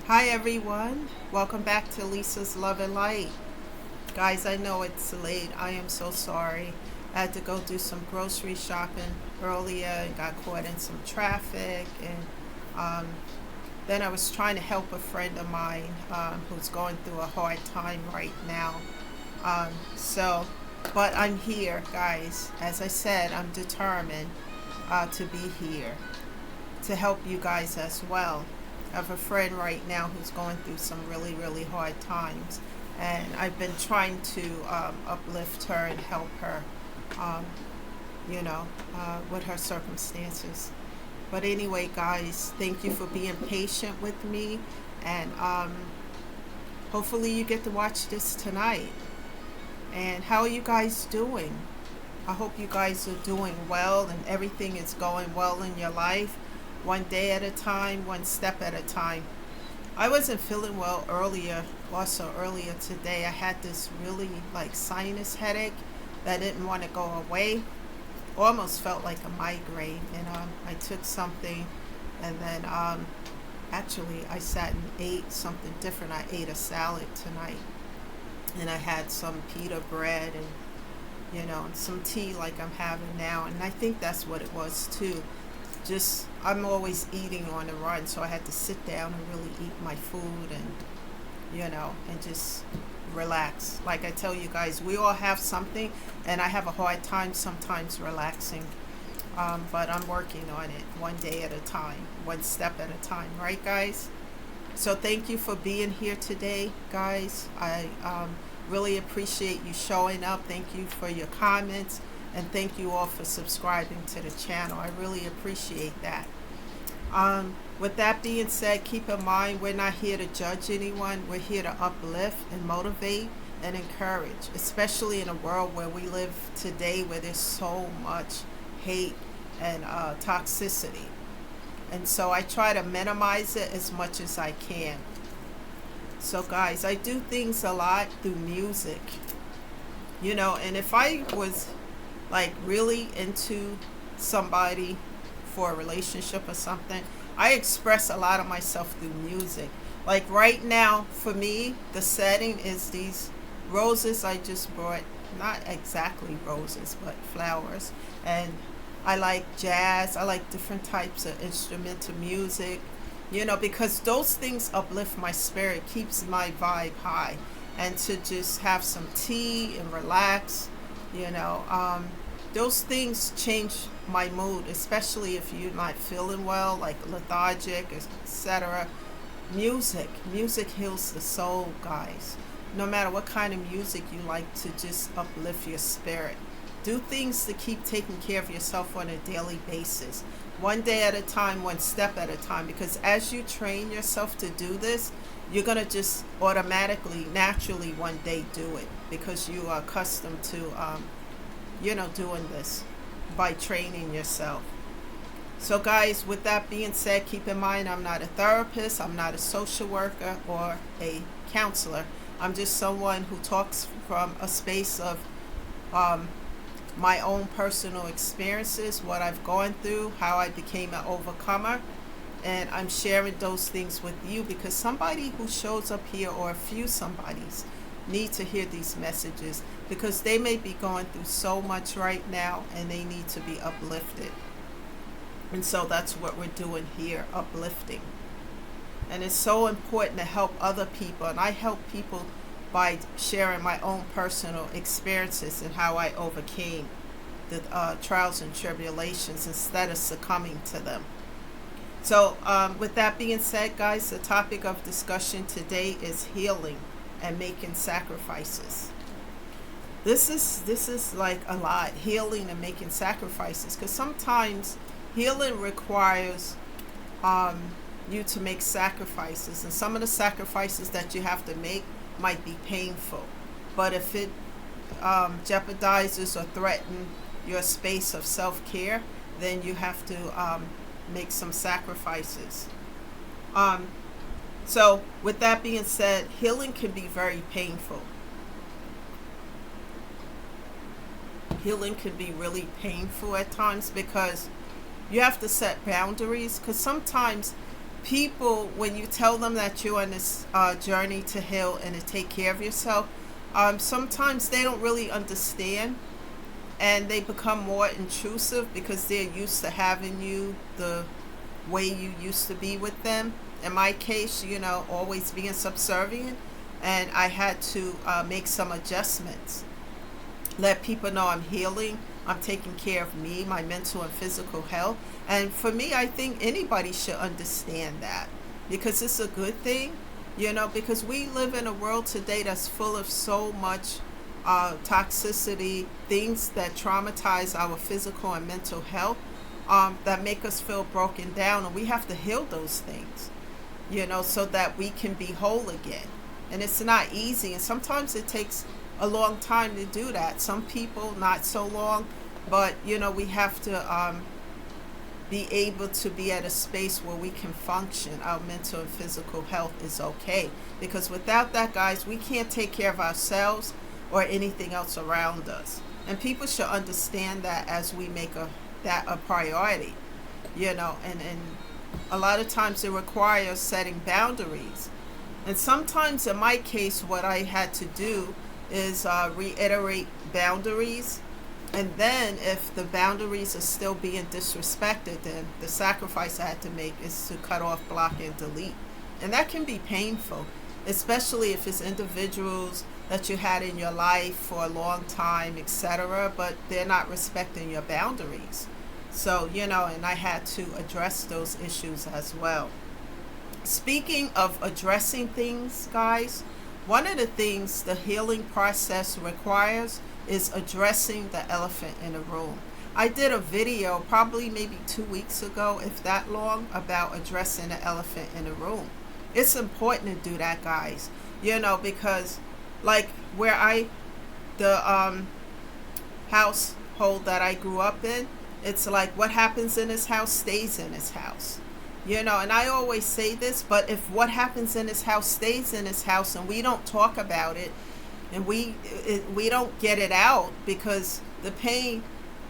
Hi everyone, welcome back to Lisa's Love and Light. Guys, I know it's late. I am so sorry. I had to go do some grocery shopping earlier and got caught in some traffic. And um, then I was trying to help a friend of mine who's going through a hard time right now. But I'm here, guys. As I said, I'm determined to be here to help you guys as well. I have a friend right now who's going through some really, really hard times, and I've been trying to uplift her and help her, um, with her circumstances. But anyway, guys, thank you for being patient with me, and hopefully, you get to watch this tonight. And how are you guys doing? I hope you guys are doing well and everything is going well in your life, one day at a time, one step at a time. I wasn't feeling well earlier, also earlier today. I had this really like sinus headache that didn't want to go away. Almost felt like a migraine. And I took something, and then actually I sat and ate something different. I ate a salad tonight, and I had some pita bread and and some tea like I'm having now. And I think that's what it was too. Just, I'm always eating on the run, so I had to sit down and really eat my food and, and just relax. Like I tell you guys, we all have something, and I have a hard time sometimes relaxing. But I'm working on it one day at a time, one step at a time, right, guys? So thank you for being here today, guys. I really appreciate you showing up. Thank you for your comments, and thank you all for subscribing to the channel. I really appreciate that. With that being said, keep in mind we're not here to judge anyone. We're here to uplift and motivate and encourage, especially in a world where we live today where there's so much hate and toxicity. And so I try to minimize it as much as I can. So guys, I do things a lot through music. And if I was like really into somebody for a relationship or something, I express a lot of myself through music. Like right now, for me, the setting is these roses I just brought. Not exactly roses, but flowers. And I like jazz. I like different types of instrumental music, because those things uplift my spirit, keeps my vibe high. And to just have some tea and relax, you know, um, those things change my mood, especially if you're not feeling well, like lethargic, etc. Music heals the soul, guys. No matter what kind of music you like, to just uplift your spirit. Do things to keep taking care of yourself on a daily basis. One day at a time, one step at a time. Because as you train yourself to do this, you're going to just automatically, naturally one day do it. Because you are accustomed to, doing this by training yourself. So, guys, with that being said, keep in mind I'm not a therapist, I'm not a social worker or a counselor. I'm just someone who talks from a space of um, my own personal experiences, what I've gone through, how I became an overcomer. And I'm sharing those things with you because somebody who shows up here, or a few somebodies, need to hear these messages because they may be going through so much right now and they need to be uplifted. And so that's what we're doing here, uplifting. And it's so important to help other people. And I help people by sharing my own personal experiences and how I overcame the trials and tribulations instead of succumbing to them. So, with that being said, guys, the topic of discussion today is healing and making sacrifices. This is like a lot, healing and making sacrifices, because sometimes healing requires you to make sacrifices, and some of the sacrifices that you have to make might be painful. But if it jeopardizes or threatens your space of self-care, then you have to make some sacrifices. Um, so, with that being said, healing can be very painful. Healing can be really painful at times because you have to set boundaries. Because sometimes people, when you tell them that you're on this journey to heal and to take care of yourself, sometimes they don't really understand, and they become more intrusive because they're used to having you the way you used to be with them. In my case, always being subservient, and I had to make some adjustments. Let people know I'm healing, I'm taking care of me, my mental and physical health. And for me, I think anybody should understand that, because it's a good thing, because we live in a world today that's full of so much toxicity, things that traumatize our physical and mental health, that make us feel broken down, and we have to heal those things, so that we can be whole again. And it's not easy, and sometimes it takes a long time to do that. Some people not so long, but we have to be able to be at a space where we can function. Our mental and physical health is okay, because without that, guys, we can't take care of ourselves or anything else around us. And people should understand that as we make that a priority, and a lot of times it requires setting boundaries. And sometimes in my case, what I had to do is reiterate boundaries. And then if the boundaries are still being disrespected, then the sacrifice I had to make is to cut off, block, and delete. And that can be painful, especially if it's individuals that you had in your life for a long time, etc., but they're not respecting your boundaries. So, and I had to address those issues as well. Speaking of addressing things, guys, one of the things the healing process requires is addressing the elephant in the room. I did a video probably maybe 2 weeks ago, if that long, about addressing the elephant in the room. It's important to do that, guys, because like the household that I grew up in, it's like what happens in this house stays in this house. And I always say this, but if what happens in this house stays in this house and we don't talk about it, and we don't get it out, because the pain,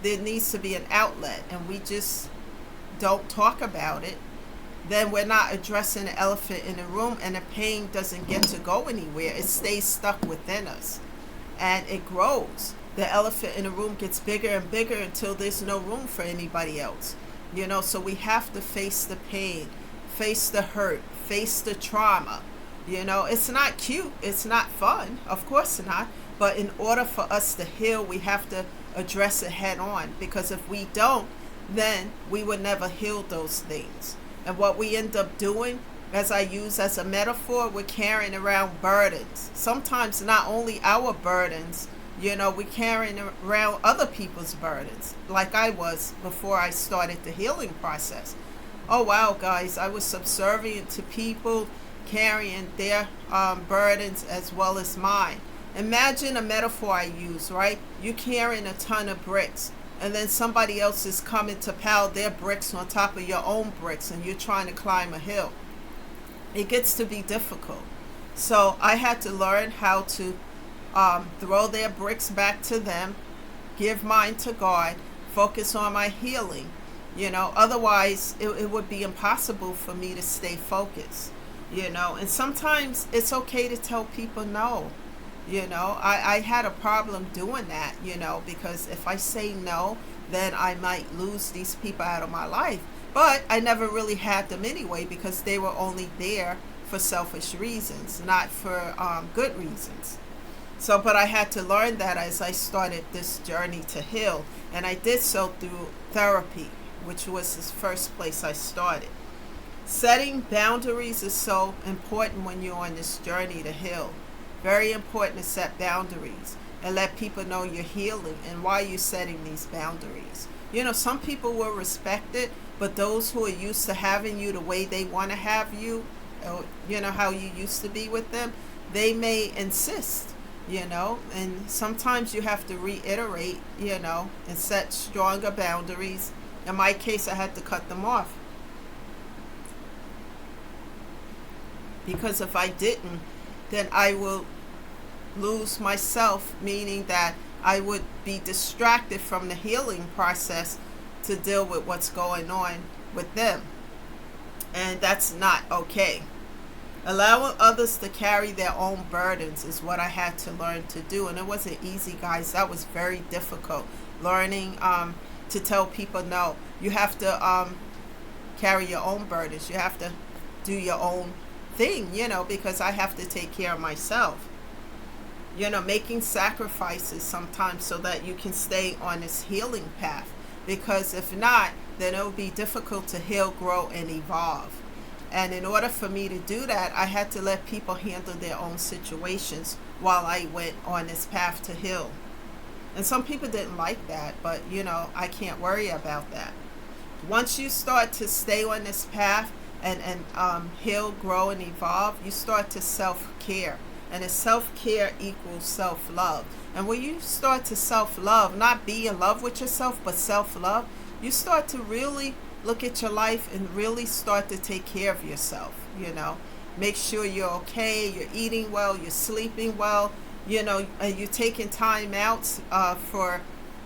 there needs to be an outlet, and we just don't talk about it, then we're not addressing the elephant in the room, and the pain doesn't get to go anywhere. It stays stuck within us, and it grows. The elephant in the room gets bigger and bigger until there's no room for anybody else. So we have to face the pain, face the hurt, face the trauma. It's not cute, it's not fun, of course not, but in order for us to heal, we have to address it head on, because if we don't, then we would never heal those things. And what we end up doing, as I use as a metaphor, we're carrying around burdens. Sometimes not only our burdens, we're carrying around other people's burdens, like I was before I started the healing process. Oh wow, guys, I was subservient to people, carrying their burdens as well as mine. Imagine a metaphor I use, right? You carrying a ton of bricks, and then somebody else is coming to pile their bricks on top of your own bricks, and you're trying to climb a hill. It gets to be difficult. So I had to learn how to throw their bricks back to them, give mine to God, focus on my healing. Otherwise it would be impossible for me to stay focused. And sometimes it's okay to tell people no. I had a problem doing that, because if I say no, then I might lose these people out of my life. But I never really had them anyway, because they were only there for selfish reasons, not for good reasons. So, but I had to learn that as I started this journey to heal. And I did so through therapy, which was the first place I started. Setting boundaries is so important when you're on this journey to heal. Very important to set boundaries and let people know you're healing and why you're setting these boundaries. Some people will respect it, but those who are used to having you the way they want to have you, how you used to be with them, they may insist. And sometimes you have to reiterate, and set stronger boundaries. In my case, I had to cut them off. Because if I didn't, then I will lose myself, meaning that I would be distracted from the healing process to deal with what's going on with them. And that's not okay. Allowing others to carry their own burdens is what I had to learn to do. And it wasn't easy, guys. That was very difficult. Learning to tell people, no, you have to carry your own burdens. You have to do your own thing, because I have to take care of myself. Making sacrifices sometimes so that you can stay on this healing path. Because if not, then it will be difficult to heal, grow, and evolve. And in order for me to do that, I had to let people handle their own situations while I went on this path to heal. And some people didn't like that, but I can't worry about that. Once you start to stay on this path and heal, grow, and evolve, you start to self-care. And self-care equals self-love. And when you start to self-love, not be in love with yourself, but self-love, you start to really look at your life and really start to take care of yourself. Make sure you're okay, you're eating well, you're sleeping well, you're taking time out for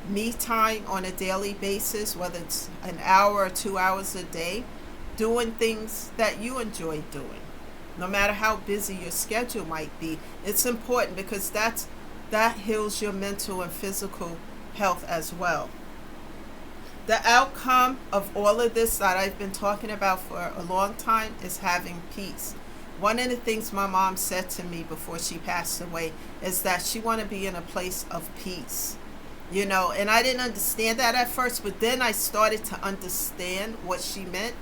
me time on a daily basis, whether it's an hour or 2 hours a day, doing things that you enjoy doing. No matter how busy your schedule might be, it's important because that heals your mental and physical health as well. The outcome of all of this that I've been talking about for a long time is having peace. One of the things my mom said to me before she passed away is that she wanted to be in a place of peace. And I didn't understand that at first, but then I started to understand what she meant.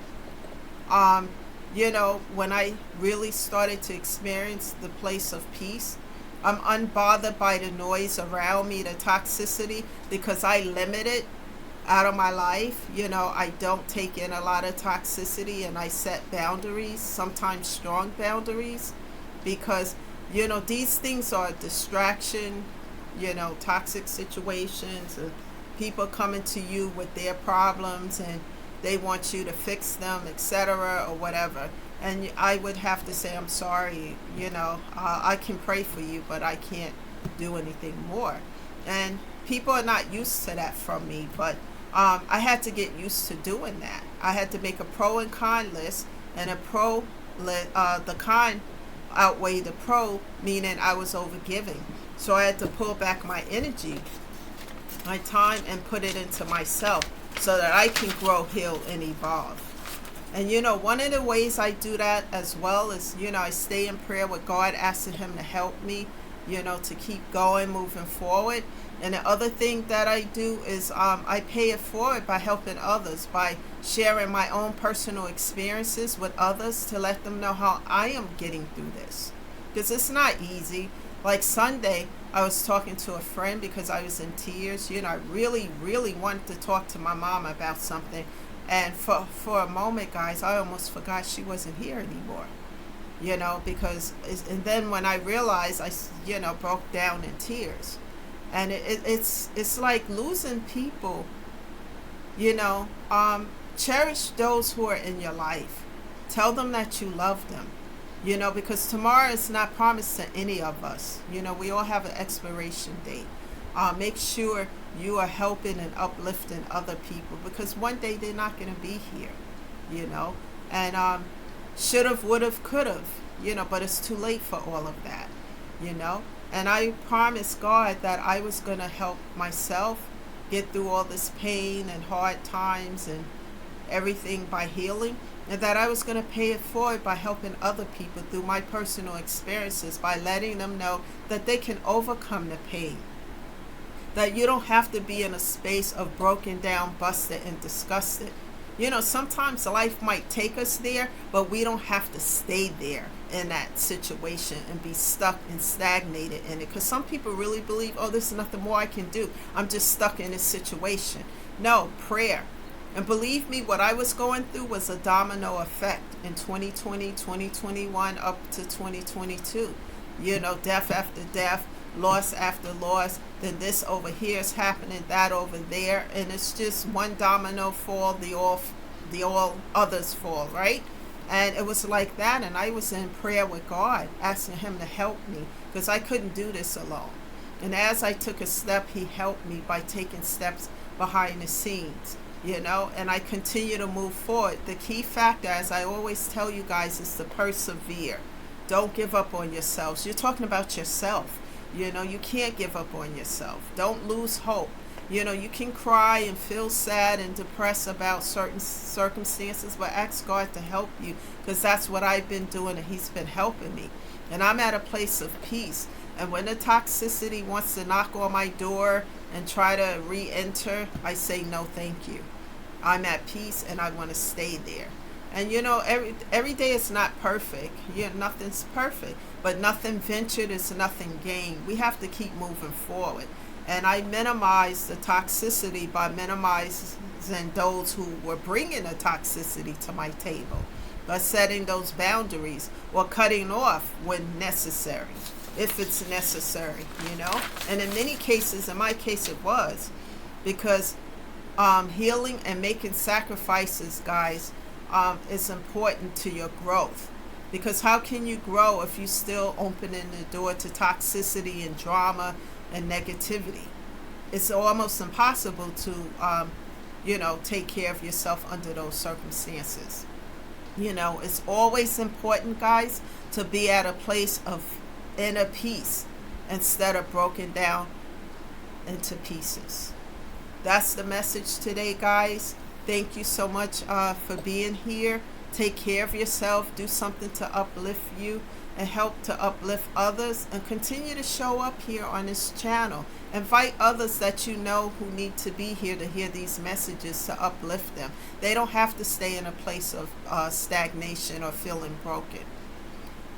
When I really started to experience the place of peace, I'm unbothered by the noise around me, the toxicity, because I limit it out of my life. I don't take in a lot of toxicity, and I set boundaries, sometimes strong boundaries, because these things are a distraction. Toxic situations, and people coming to you with their problems and they want you to fix them, etc., or whatever. And I would have to say, I'm sorry, I can pray for you, but I can't do anything more. And people are not used to that from me, but I had to get used to doing that. I had to make a pro and con list, and the con outweighed the pro, meaning I was overgiving. So I had to pull back my energy, my time, and put it into myself so that I can grow, heal, and evolve. And one of the ways I do that as well is, I stay in prayer with God, asking Him to help me, to keep going, moving forward. And the other thing that I do is I pay it forward by helping others, by sharing my own personal experiences with others to let them know how I am getting through this. Because it's not easy. Like Sunday, I was talking to a friend because I was in tears. I really, really wanted to talk to my mom about something. And for a moment, guys, I almost forgot she wasn't here anymore. And then when I realized, I broke down in tears. And it's like losing people. Cherish those who are in your life. Tell them that you love them. Because tomorrow is not promised to any of us. We all have an expiration date. Make sure you are helping and uplifting other people, because one day they're not going to be here, and should have, would have, could have, but it's too late for all of that, and I promised God that I was going to help myself get through all this pain and hard times and everything by healing, and that I was going to pay it forward by helping other people through my personal experiences, by letting them know that they can overcome the pain. That you don't have to be in a space of broken down, busted, and disgusted. Sometimes life might take us there, but we don't have to stay there in that situation and be stuck and stagnated in it. Because some people really believe, oh, there's nothing more I can do. I'm just stuck in this situation. No, prayer. And believe me, what I was going through was a domino effect in 2020, 2021, up to 2022. Death after death, loss after loss, then this over here is happening, that over there, and it's just one domino fall, the all others fall, right? And it was like that, and I was in prayer with God, asking Him to help me, because I couldn't do this alone. And as I took a step, He helped me by taking steps behind the scenes. you know, and I continue to move forward. The key factor, as I always tell you guys, is to persevere. Don't give up on yourselves. You're talking about yourself. You know, you can't give up on yourself. Don't lose hope. You know, you can cry and feel sad and depressed about certain circumstances, but ask God to help you, because that's what I've been doing, and He's been helping me. And I'm at a place of peace. And when the toxicity wants to knock on my door and try to re-enter, I say no, thank you. I'm at peace, and I want to stay there. And you know, every day is not perfect. Yeah, nothing's perfect, but nothing ventured is nothing gained. We have to keep moving forward. And I minimize the toxicity by minimizing those who were bringing the toxicity to my table, by setting those boundaries or cutting off when necessary, if it's necessary, you know. And in many cases, in my case it was, because healing and making sacrifices, guys, is important to your growth. Because how can you grow if you still opening the door to toxicity and drama and negativity? It's almost impossible to, you know, take care of yourself under those circumstances. You know, it's always important, guys, to be at a place of inner peace instead of broken down into pieces. That's the message today, guys. Thank you so much for being here. Take care of yourself. Do something to uplift you and help to uplift others. And continue to show up here on this channel. Invite others that you know who need to be here to hear these messages to uplift them. They don't have to stay in a place of stagnation or feeling broken.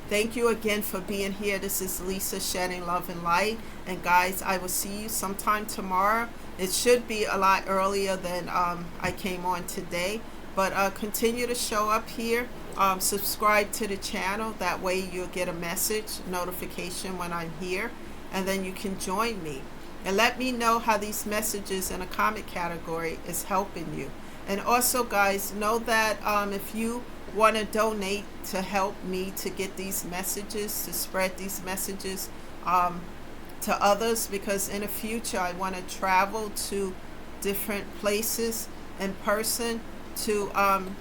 Thank you again for being here. This is Lisa, shedding love and light. And guys, I will see you sometime tomorrow. It should be a lot earlier than I came on today. But continue to show up here. Subscribe to the channel. That way you'll get a message, notification when I'm here. And then you can join me. And let me know how these messages in a comment category is helping you. And also, guys, know that if you want to donate to help me to get these messages, to spread these messages to others, because in the future I want to travel to different places in person to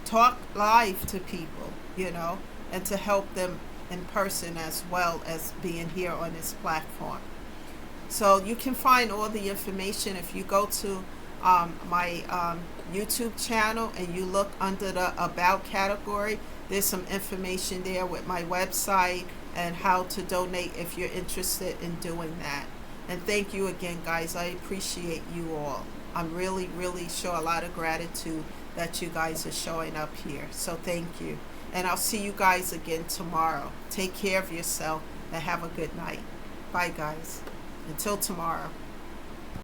talk live to people, you know, and to help them in person as well as being here on this platform. So you can find all the information if you go to my YouTube channel and you look under the About category. There's some information there with my website and how to donate if you're interested in doing that. And thank you again, guys. I appreciate you all. I'm really show a lot of gratitude that you guys are showing up here. So thank you. And I'll see you guys again tomorrow. Take care of yourself and have a good night. Bye, guys. Until tomorrow.